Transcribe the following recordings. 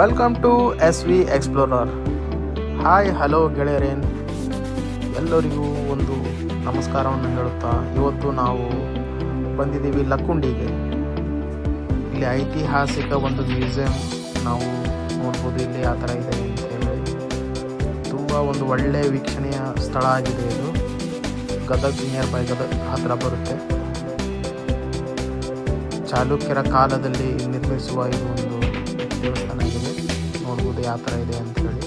Welcome to S V explorer. Hi hello ಗೆಳೆಯರೇನು, ಎಲ್ಲರಿಗೂ ಒಂದು ನಮಸ್ಕಾರವನ್ನು ಹೇಳುತ್ತಾ ಇವತ್ತು ನಾವು ಬಂದಿದ್ದೀವಿ ಲಕ್ಕುಂಡಿಗೆ. ಇಲ್ಲಿ ಐತಿಹಾಸಿಕ ಒಂದು ಮ್ಯೂಸಿಯಂ ನಾವು ನೋಡ್ಬೋದು. ಇಲ್ಲಿ ಆ ಥರ ಇದೆ ಅಂತ ಹೇಳಿ ತುಂಬ ಒಂದು ಒಳ್ಳೆಯ ವೀಕ್ಷಣೆಯ ಸ್ಥಳ ಆಗಿದೆ. ಇದು ಗದಗ್ ನಿಯರ್ ಬೈ ಗದಗ್ ಹತ್ತಿರ ಬರುತ್ತೆ. ಚಾಲುಕ್ಯರ ಕಾಲದಲ್ಲಿ ನಿರ್ಮಿಸುವ ಇದು ಒಂದು ದೇವಸ್ಥಾನ ಆಗಿದೆ. ನೋಡ್ಬೋದು ಯಾವ ಥರ ಇದೆ ಅಂತ ಹೇಳಿ.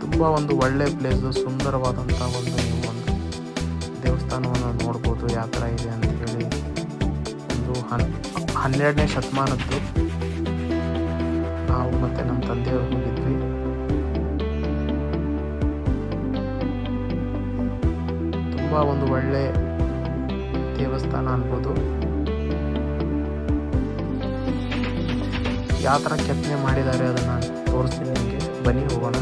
ತುಂಬ ಒಂದು ಒಳ್ಳೆ ಪ್ಲೇಸು, ಸುಂದರವಾದಂಥ ಒಂದು ದೇವಸ್ಥಾನವನ್ನು ನೋಡ್ಬೋದು ಯಾವ ಥರ ಇದೆ ಅಂತ ಹೇಳಿ. ಒಂದು 12ನೇ ಶತಮಾನದ್ದು. ನಾವು ಮತ್ತು ನಮ್ಮ ತಂದೆಯವರು ಹೋಗಿದ್ವಿ. ತುಂಬ ಒಂದು ಒಳ್ಳೆ ದೇವಸ್ಥಾನ ಅನ್ಬೋದು. ಯಾವ ಥರ ಕೆತ್ತನೆ ಮಾಡಿದ್ದಾರೆ ಅದನ್ನು ತೋರಿಸ್ತೀನಿ ನಿಮಗೆ. ಬನ್ನಿ ಹೋಗೋಣ.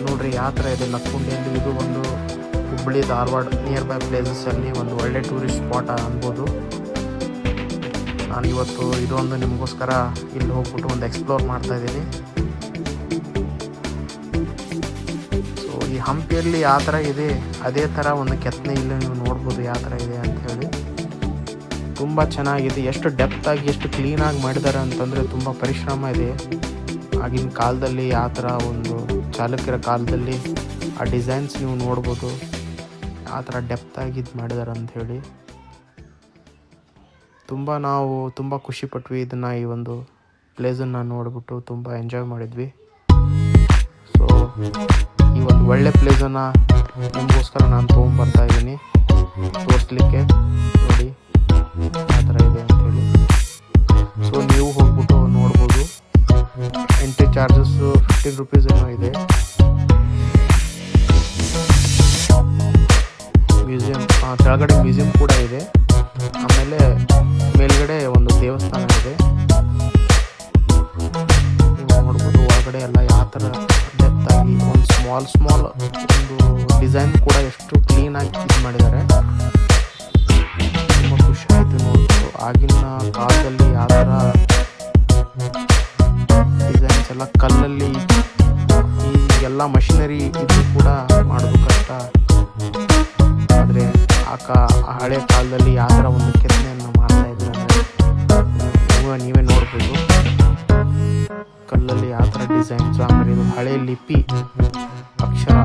ನೋಡ್ರಿ ಯಾವ ಥರ ಇದೆ ಲಕ್ಕುಂಡಿಯಲ್ಲಿ. ಇದು ಒಂದು ಹುಬ್ಬಳ್ಳಿ ಧಾರವಾಡ ನಿಯರ್ ಬೈ ಪ್ಲೇಸಸ್ಸಲ್ಲಿ ಒಂದು ಒಳ್ಳೆ ಟೂರಿಸ್ಟ್ ಸ್ಪಾಟ್ ಅನ್ಬೋದು. ನಾನು ಇವತ್ತು ಇದೊಂದು ನಿಮಗೋಸ್ಕರ ಇಲ್ಲಿ ಹೋಗ್ಬಿಟ್ಟು ಒಂದು ಎಕ್ಸ್ಪ್ಲೋರ್ ಮಾಡ್ತಾ ಇದ್ದೀನಿ. ಸೊ ಈ ಹಂಪಿಯಲ್ಲಿ ಯಾವ ಥರ ಇದೆ ಅದೇ ಥರ ಒಂದು ಕೆತ್ತನೆ ಇಲ್ಲಿ ನೀವು ನೋಡ್ಬೋದು ಯಾವ ಥರ ಇದೆ ಅಂತ ಹೇಳಿ. ತುಂಬ ಚೆನ್ನಾಗಿದೆ. ಎಷ್ಟು ಡೆಪ್ತಾಗಿ ಎಷ್ಟು ಕ್ಲೀನಾಗಿ ಮಾಡಿದ್ದಾರೆ ಅಂತಂದರೆ ತುಂಬ ಪರಿಶ್ರಮ ಇದೆ. ಆಗಿನ ಕಾಲದಲ್ಲಿ ಯಾವ ಥರ ಒಂದು ಚಾಲುಕ್ಯರ ಕಾಲದಲ್ಲಿ ಆ ಡಿಸೈನ್ಸ್ ನೀವು ನೋಡ್ಬೋದು ಆ ಥರ ಡೆಪ್ತಾಗಿ ಇದು ಮಾಡಿದ್ದಾರೆ ಅಂಥೇಳಿ. ನಾವು ತುಂಬ ಖುಷಿಪಟ್ವಿ ಇದನ್ನು, ಈ ಒಂದು ಪ್ಲೇಸನ್ನು ನೋಡಿಬಿಟ್ಟು ತುಂಬ ಎಂಜಾಯ್ ಮಾಡಿದ್ವಿ. ಸೊ ಈ ಒಂದು ಒಳ್ಳೆ ಪ್ಲೇಸನ್ನು ನಿಮಗೋಸ್ಕರ ನಾನು ತೊಗೊಂಬರ್ತಾ ಇದ್ದೀನಿ ತೋರಿಸ್ಲಿಕ್ಕೆ. ನೋಡಿ ಆ ಥರ ಇದೆ ಅಂಥೇಳಿ. ಸೊ ನೀವು ಹೋಗ್ಬಿಟ್ಟು ನೋಡ್ಬೋದು. ಎಂಟ್ರಿ ಚಾರ್ಜಸ್ಸು 15 ರೂಪೀಸ್ ಏನೋ ಇದೆ. ಮ್ಯೂಸಿಯಂ ಕೆಳಗಡೆ ಮ್ಯೂಸಿಯಂ ಕೂಡ ಇದೆ. ಆಮೇಲೆ ಮೇಲ್ಗಡೆ ಒಂದು ದೇವಸ್ಥಾನ ಇದೆ. ನೀವು ನೋಡ್ಬೋದು ಒಳಗಡೆ ಎಲ್ಲ ಯಾವ ಥರ ಡೆಪ್ತಾಗಿ ಒಂದು ಸ್ಮಾಲ್ ಒಂದು ಡಿಸೈನ್ ಕೂಡ ಎಷ್ಟು ಕ್ಲೀನಾಗಿ ಇದು ಮಾಡಿದ್ದಾರೆ. ತುಂಬ ಖುಷಿ ಆಯಿತು ನೋಡ್ಬೋದು. ಆಗಿನ ಕಾಲದಲ್ಲಿ ಯಾವ ಥರ ಡಿಸೈನ್ಸ್ ಎಲ್ಲ ಕಲ್ಲಲ್ಲಿ, ಈಗೆಲ್ಲ ಮಷಿನರಿ ಇದು ಕೂಡ ಮಾಡೋದು ಕಷ್ಟ. ಆದರೆ ಆ ಹಳೆ ಕಾಲದಲ್ಲಿ ಯಾವ ಥರ ಒಂದು ಕೆತ್ತನೆಯನ್ನು ಮಾಡ್ತಾ ಇದ್ರು ಅಂದರೆ ನೀವೇ ನೋಡ್ಬೋದು. ಕಲ್ಲಲ್ಲಿ ಯಾವ ಥರ ಡಿಸೈನ್ಸ್. ಆಮೇಲೆ ಇದು ಹಳೆ ಲಿಪಿ ಅಕ್ಷರ,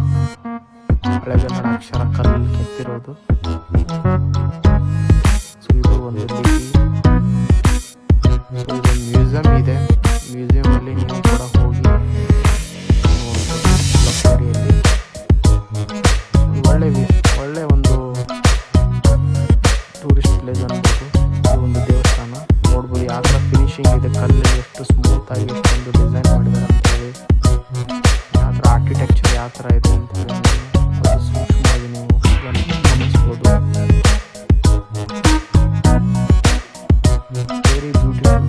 ಹಳೆಗನ್ನಡ ಅಕ್ಷರ ಕಲ್ಲಲ್ಲಿ ಕೆತ್ತಿರೋದು. ಸೊ ಇದು ಒಂದು ಲಿಪಿ. ಇದೊಂದು ಮ್ಯೂಸಿಯಂ ಇದೆ. ಮ್ಯೂಸಿಯಮಲ್ಲಿ ನೀವು ಕೂಡ ಹೋಗಿ ನೋಡ್ಬೋದು. ಲಕ್ಕುಂಡಿಯಲ್ಲಿ ಒಳ್ಳೆ ಒಂದು ಟೂರಿಸ್ಟ್ ಪ್ಲೇಸ್ ಅನ್ಬೋದು. ಇದು ಒಂದು ದೇವಸ್ಥಾನ ನೋಡ್ಬೋದು ಯಾವ ಥರ ಫಿನಿಶಿಂಗ್ ಇದೆ. ಕಲ್ಲಲ್ಲಿ ಎಷ್ಟು ಸ್ಮೂತಾಗಿ ಒಂದು ಡಿಸೈನ್ ಮಾಡಿದ್ದಾರೆ ಅಂತೇಳಿ. ಯಾವ ಥರ ಆರ್ಕಿಟೆಕ್ಚರ್ ಯಾವ ಥರ ಇದೆ ಅಂತೇಳಿ ಅದು ಸೂಕ್ಷ್ಮವಾಗಿ ನೀವು ಗಮನಿಸ್ಬೋದು. Very beautiful.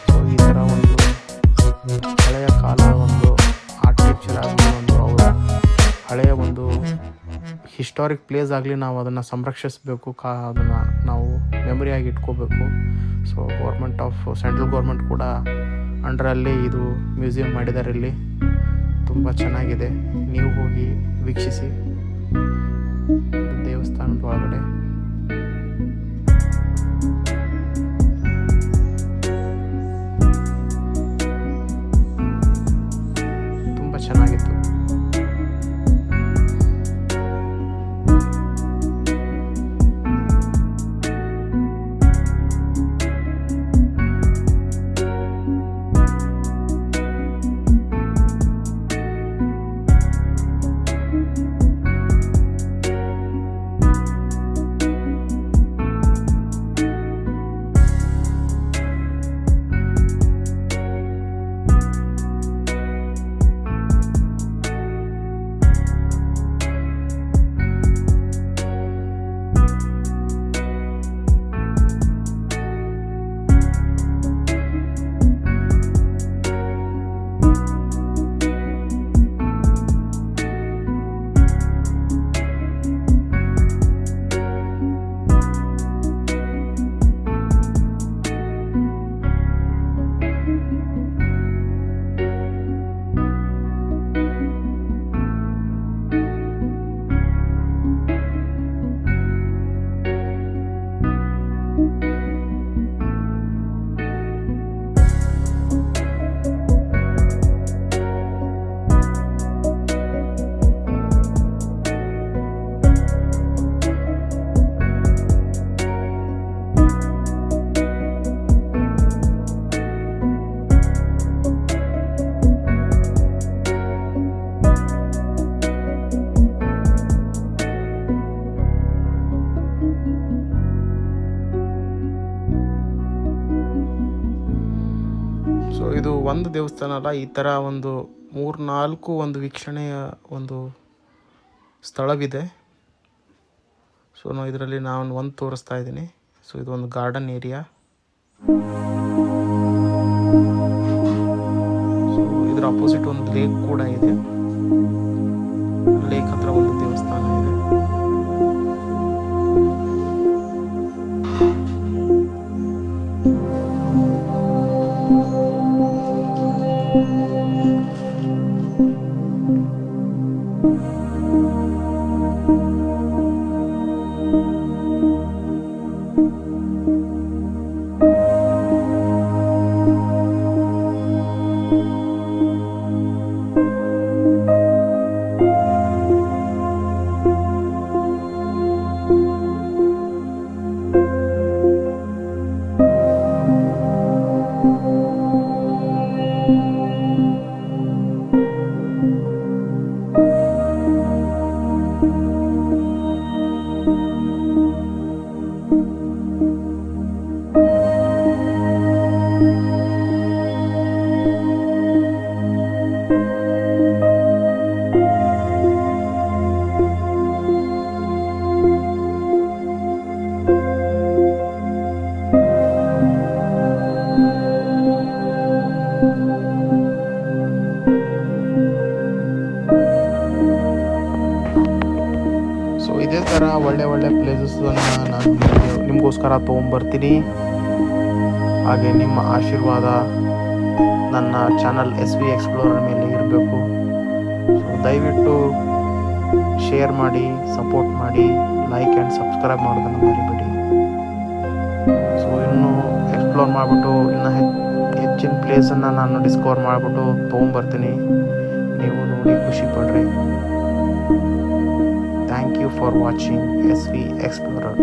ಸೊ ಈ ಥರ ಒಂದು ಹಳೆಯ ಕಾಲ ಒಂದು ಆರ್ಕಿಟೆಕ್ಚರ್ ಆಗಲಿ, ಒಂದು ಅವರ ಹಳೆಯ ಒಂದು ಹಿಸ್ಟಾರಿಕ್ ಪ್ಲೇಸ್ ಆಗಲಿ, ನಾವು ಅದನ್ನು ಸಂರಕ್ಷಿಸಬೇಕು. ಅದನ್ನು ನಾವು ಮೆಮೊರಿಯಾಗಿ ಇಟ್ಕೋಬೇಕು. ಸೊ ಸೆಂಟ್ರಲ್ ಗೌರ್ಮೆಂಟ್ ಕೂಡ ಅಂಡರಲ್ಲಿ ಇದು ಮ್ಯೂಸಿಯಂ ಮಾಡಿದ್ದಾರೆ. ಇಲ್ಲಿ ತುಂಬ ಚೆನ್ನಾಗಿದೆ. ನೀವು ಹೋಗಿ ವೀಕ್ಷಿಸಿ ದೇವಸ್ಥಾನದ ಒಳಗಡೆ. ತುಂಬ ಚೆನ್ನಾಗಿತ್ತು. ಒಂದು ದೇವಸ್ಥಾನ ಅಲ್ಲ, ಈ ಥರ ಒಂದು 3-4 ಒಂದು ವೀಕ್ಷಣೆಯ ಒಂದು ಸ್ಥಳವಿದೆ. ಸೊ ಇದರಲ್ಲಿ ನಾನು ಒಂದು ತೋರಿಸ್ತಾ ಇದ್ದೀನಿ. ಸೊ ಇದು ಒಂದು ಗಾರ್ಡನ್ ಏರಿಯಾ. ಸೊ ಇದರ ಅಪೋಸಿಟ್ ಒಂದು ಲೇಕ್ ಕೂಡ ಇದೆ. ಲೇಕ್ ಹತ್ರ ಒಂದು ದೇವಸ್ಥಾನ ಇದೆ. ಸೊ ಇದೇ ಥರ ಒಳ್ಳೆ ಪ್ಲೇಸಸ್ಸನ್ನು ನಾನು ನಿಮಗೋಸ್ಕರ ತೊಗೊಂಬರ್ತೀನಿ. ಹಾಗೆ ನಿಮ್ಮ ಆಶೀರ್ವಾದ ನನ್ನ ಚಾನಲ್ SV ಎಕ್ಸ್ಪ್ಲೋರರ್ ಮೇಲೆ ಇರಬೇಕು. ಸೊ ದಯವಿಟ್ಟು ಶೇರ್ ಮಾಡಿ, ಸಪೋರ್ಟ್ ಮಾಡಿ, ಲೈಕ್ ಆ್ಯಂಡ್ ಸಬ್ಸ್ಕ್ರೈಬ್ ಮಾಡೋದನ್ನು ಮರಿಬೇಡಿ. ಸೊ ಇನ್ನೂ ಎಕ್ಸ್ಪ್ಲೋರ್ ಮಾಡಿಬಿಟ್ಟು ಇನ್ನೂ ಹೆಚ್ಚಿನ ಪ್ಲೇಸನ್ನು ನಾನು ಡಿಸ್ಕವರ್ ಮಾಡಿಬಿಟ್ಟು ತೊಗೊಂಬರ್ತೀನಿ. ನೀವು ನೋಡಿ ಖುಷಿ ಪಡ್ರಿ. Thank you for watching SV Explorer.